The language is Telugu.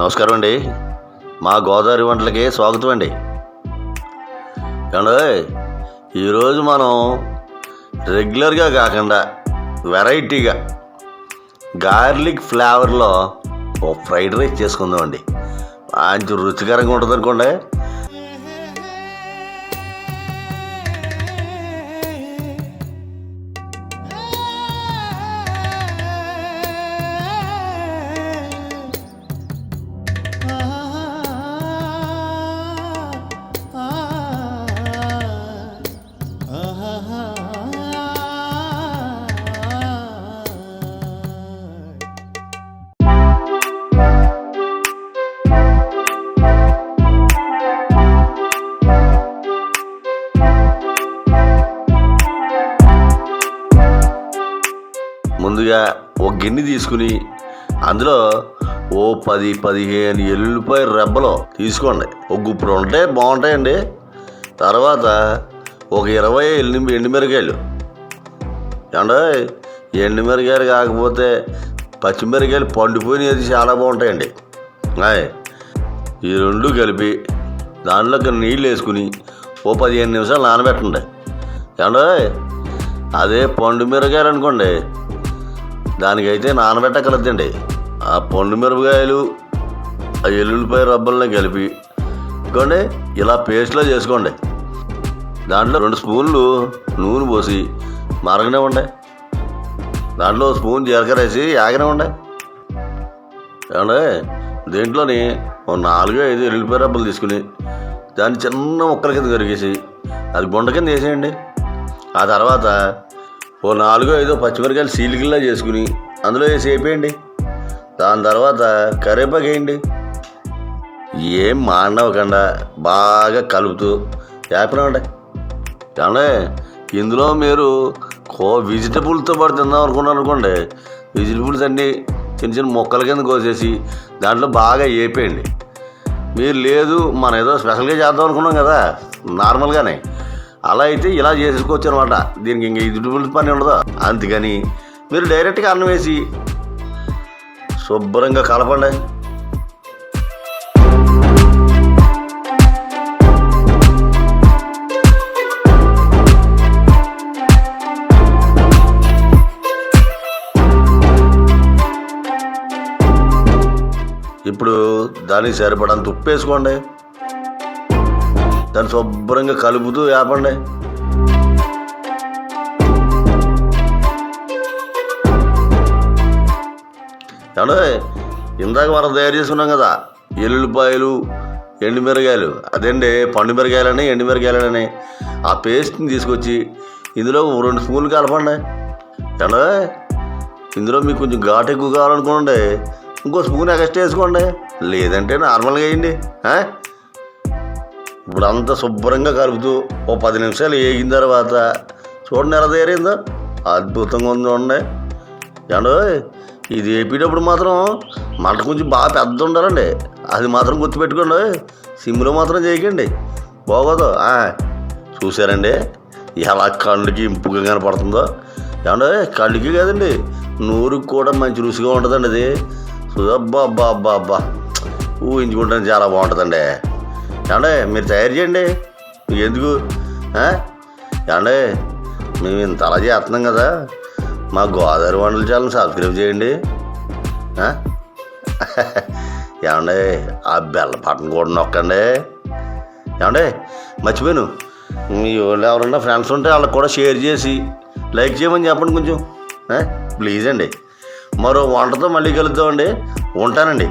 నమస్కారం అండి. మా గోదావరి వంటలకి స్వాగతం అండి. ఏమండి, ఈరోజు మనం రెగ్యులర్గా కాకుండా వెరైటీగా గార్లిక్ ఫ్లేవర్లో ఓ ఫ్రైడ్ రైస్ చేసుకుందామండి. మంచి రుచికరంగా ఉంటుంది అనుకోండి. ముందుగా ఒక గిన్నె తీసుకుని అందులో ఓ 10-15 ఎల్లుల్లిపాయ రెబ్బలు తీసుకోండి. ఒక గుప్పుడు ఉంటే బాగుంటాయండి. తర్వాత ఒక 20 ఎండుమిరకాయలు. ఏమంటే ఎండుమిరకాయలు కాకపోతే పచ్చిమిరకాయలు పండిపోయినది చాలా బాగుంటాయండి. ఈ రెండు కలిపి దాంట్లోకి నీళ్ళు వేసుకుని ఓ 15 నిమిషాలు నానబెట్టండి. ఏమంటే అదే పండు మిరకాయలు అనుకోండి, దానికైతే నానబెట్టగలదండి. ఆ పండు మిరపకాయలు ఆ ఎల్లుల్లిపాయ రబ్బల్ని కలిపి ఇంకోండి ఇలా పేస్ట్లో చేసుకోండి. దాంట్లో 2 స్పూన్లు నూనె పోసి మరగనివ్వండి. దాంట్లో స్పూన్ జీలకర్ర వేసి ఆగనివ్వండి. ఏమండి దీంట్లోని ఓ 4-5 ఎల్లుల్లిపాయ రబ్బలు తీసుకుని దాన్ని చిన్న ముక్కల కింద కరిగేసి అది గుండ కింద వేసేయండి. ఆ తర్వాత ఓ 4-5 పచ్చిమిరకాయలు సీలికల్లా చేసుకుని అందులో వేసి వేపేయండి. దాని తర్వాత కరివేపాకు వేయండి. ఏం మాడవకుండా బాగా కలుపుతూ వేపనివ్వండి. కానీ ఇందులో మీరు వెజిటబుల్తో పాటు తిందాం అనుకున్నారు అనుకోండి, వెజిటబుల్స్ అన్నీ చిన్న చిన్న ముక్కల కింద కోసేసి దాంట్లో బాగా వేపేయండి. మీరు లేదు మనం ఏదో స్పెషల్గా చేద్దాం అనుకున్నాం కదా నార్మల్గానే, అలా అయితే ఇలా చేసుకోవచ్చు అనమాట. దీనికి ఇంక వెజిటబుల్స్ పని ఉండదు. అందుకని మీరు డైరెక్ట్గా అన్నం వేసి శుభ్రంగా కలపండి. ఇప్పుడు దానికి సరిపడంత ఉప్పు వేసుకోండి. దాన్ని శుభ్రంగా కలుపుతూ వేపండి. ఏమంటే ఇందాక మనం తయారు చేసుకున్నాం కదా ఎల్లుల్లిపాయలు ఎండుమిరకాయలు, అదేండి పండు మిరకాయలని ఎండుమిరకాయలని, ఆ పేస్ట్ని తీసుకొచ్చి ఇందులో 2 స్పూన్లు కలపండి. ఏమంటే ఇందులో మీకు కొంచెం ఘాటు ఎక్కువ కావాలనుకోండి ఇంకో స్పూన్ ఎక్స్ట్రా వేసుకోండి, లేదంటే నార్మల్గా వేయండి. ఇప్పుడు అంతా శుభ్రంగా కలుపుతూ ఓ 10 నిమిషాలు వేగిన తర్వాత చూడండి ఎలా తయారైందో, అద్భుతంగా ఉంది చూడండి. ఏమండో ఇది వేపేటప్పుడు మాత్రం మంట కొంచెం బాగా పెద్ద ఉండాలండి, అది మాత్రం గుర్తుపెట్టుకోండి. సిమ్లో మాత్రం చేయకండి, బాగోదు. చూసారండి ఎలా కళ్ళుకి ఇంపుగా కనపడుతుందో. ఏమంటే కళ్ళుకి కాదండి నోరుకి కూడా మంచి రుచిగా ఉంటుందండి అది. అబ్బా ఊహించుకుంటాను చాలా బాగుంటుందండి. ఏమంటే మీరు తయారు చేయండి, ఎందుకు ఏమంటే మేము ఇంత అలా చేస్తున్నాం కదా, మా గోదావరి వంటల ఛానల్ సబ్స్క్రైబ్ చేయండి. ఏమండి ఆ బెల్ల బటన్ కూడా నొక్కండి. ఏమండి మర్చిపోయాను, మీ వాళ్ళు ఎవరన్నా ఫ్రెండ్స్ ఉంటే వాళ్ళకి కూడా షేర్ చేసి లైక్ చేయమని చెప్పండి కొంచెం, ప్లీజ్ అండి. మరో వంటతో మళ్ళీ కలుద్దామండి. ఉంటానండి.